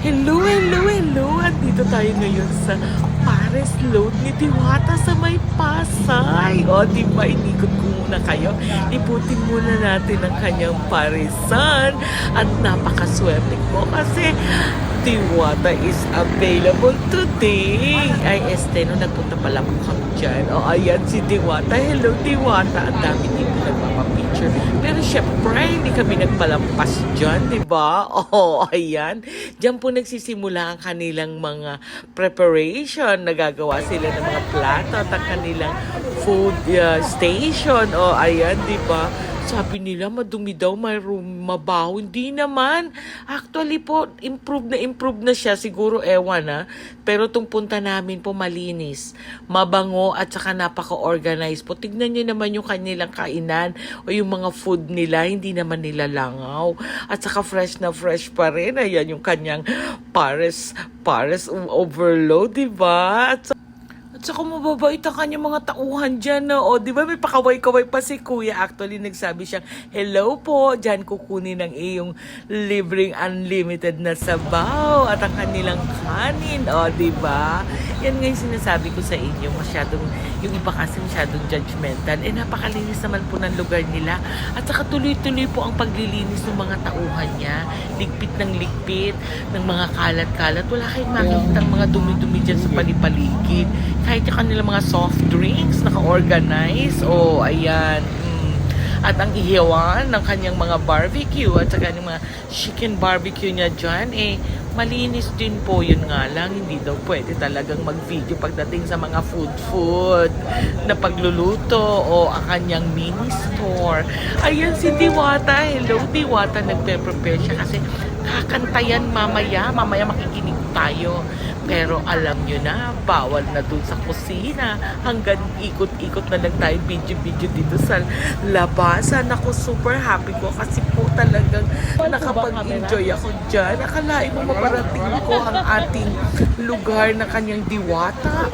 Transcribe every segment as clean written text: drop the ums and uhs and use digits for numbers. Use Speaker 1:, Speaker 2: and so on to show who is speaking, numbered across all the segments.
Speaker 1: Hello, hello, hello! Andito tayo ngayon sa Pares Load ni Diwata sa may Pasay. O, di ba, inikot ko muna kayo. Iputin muna natin ang kanyang parisan. At napakaswerte ko kasi Diwata is available today. Ay, no, nagpunta pala po kami dyan. O, ayan si Diwata. Hello, Diwata. Ang dami din po nagpapapicture. Pero syempre, hindi kami nagpalampas dyan, di ba? O, ayan. Diyan po nagsisimula ang kanilang mga preparation. Nagagawa sila ng mga plato at ang kanilang food station. O, ayan, di ba? Sabi nila, madumi daw, mabaho. Hindi naman. Actually po, improve na siya. Siguro, ewan na. Pero itong punta namin po, malinis. Mabango at saka napaka-organized po. Tignan nyo naman yung kanilang kainan o yung mga food nila. Hindi naman nila langaw. At saka fresh na fresh pa rin. Ayan yung kanyang Pares overload, diba? At saka mababait ang kanyang mga tauhan dyan, no? O, di ba may pakaway-kaway pa si Kuya. Actually, nagsabi siyang, hello po, dyan kukunin ang iyong libreng unlimited na sabaw at ang kanilang kanin. O, di ba? Yan nga yung sinasabi ko sa inyo. Yung iba kasi masyadong judgmental. Napakalinis naman po ng lugar nila. At saka tuloy-tuloy po ang paglilinis ng mga tauhan niya. Ligpit ng mga kalat-kalat. Wala kayong makikita ang mga dumi-dumi dyan sa palipaligid. Kahit yung kanilang mga soft drinks, naka-organize. O, ayan. At ang ihiwan ng kanyang mga barbecue at saka yung mga chicken barbecue niya dyan, malinis din po. Yun nga lang, hindi daw pwede talagang mag-video pagdating sa mga food na pagluluto o ang kanyang mini store. Ayan si Diwata. Hello, Diwata. Nagpe-prepare siya kasi kakantayan mamaya makikinig tayo. Pero alam nyo na, bawal na dun sa kusina. Hanggang ikot-ikot na lang tayo video dito sa labasan. Ako super happy ko kasi po talagang nakapag-enjoy ako dyan. Akalain mo maparating ko ang ating lugar na kanyang Diwata.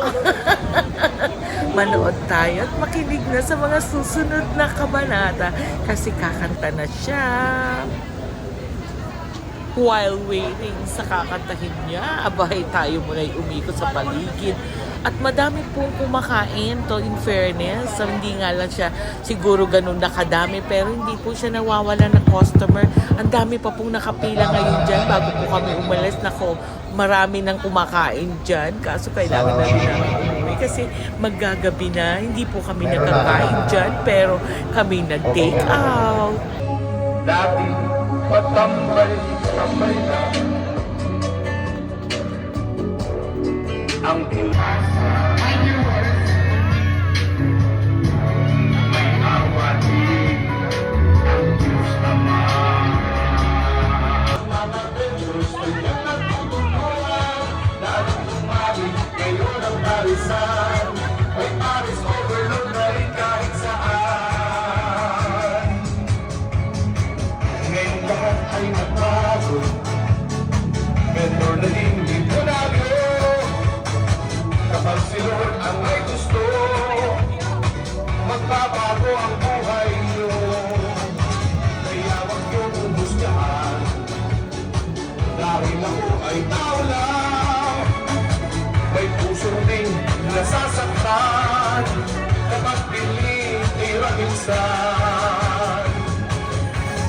Speaker 1: Manood tayo at makinig na sa mga susunod na kabanata kasi kakanta na siya. While waiting sa kakantahin niya, abay tayo muna umikot sa paligid. At madami pong kumakain to, in fairness. So, hindi nga lang siya siguro ganun nakadami, pero hindi po siya nawawala ng customer. Ang dami pa pong nakapila ngayon dyan bago po kami umalis. Nako, marami nang kumakain dyan. Kaso kailangan na rin namin umuwi kasi maggagabi na. Hindi po kami nakakain dyan, pero kami nag-take out.
Speaker 2: Dati patambay na ang pinasa. May awatin ang Diyos Ama. Mga Diyos ay nagtutulungan, lalong tumawid ngayon ang parisan. May Pares overload na rin kahit saan. Ngayon lahat ay nagbago, mentor na din limonaryo. Kapag si Lord ang may gusto, magbabago ang buhay niyo. Kaya wag niyong umusgahan, dahil ako ay tao lang. May puso ding nasasaktan, kapag pilit hirap minsan.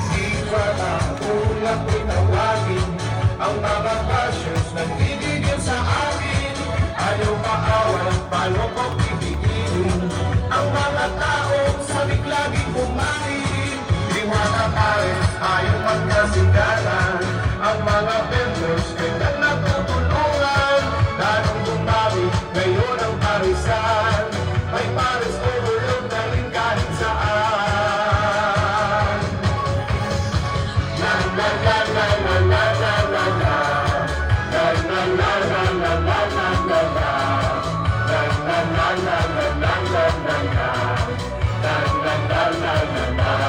Speaker 2: Di ba na tulad ko'y tawagin ang mga bashers nagtigigil sa akin. Ayaw maawan, paano ko pipigilin ang mga taong sabik laging kumain. Diwata Pares, ayaw magkasigatan. Ang mga vendors kailan natutulungan. Lalong dumami, ngayon ang parisan. May Pares overload na rin kahit saan. La la la la la la la la la. La la la la la la la la la. La la la la la la la la la. La la la la la la.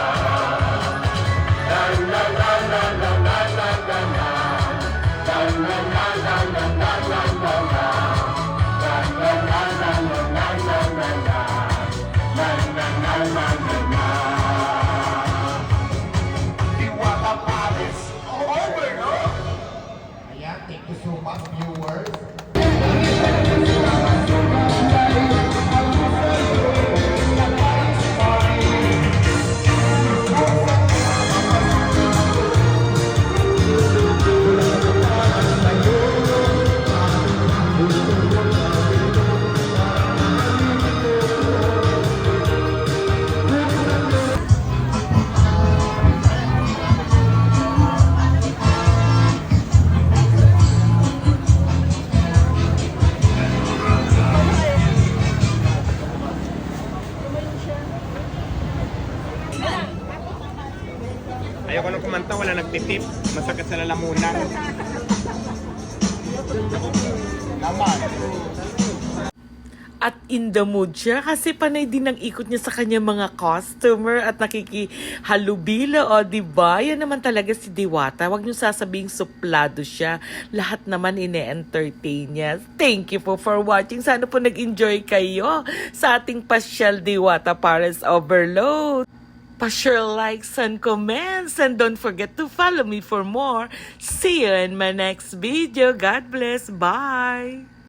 Speaker 2: La la la la la la la la la. La la la la la la la la la. La la la la la la la la la. La la la la la la. Diwata Pares overload.
Speaker 3: Ayan,
Speaker 2: Thank you so much, viewers.
Speaker 3: Ayoko nung kumanta, wala nagtitip. Masakit sa lalamunan. Naman.
Speaker 1: At in the mood siya kasi panay din ang ikot niya sa kanya mga customer at nakikihalubilo. O, diba? Yan naman talaga si Diwata. Huwag niyo sasabing suplado siya. Lahat naman ine-entertain niya. Thank you po for watching. Sana po nag-enjoy kayo sa ating pasyal Diwata Paris Overload. Pa-share, likes, and comments. And don't forget to follow me for more. See you in my next video. God bless. Bye!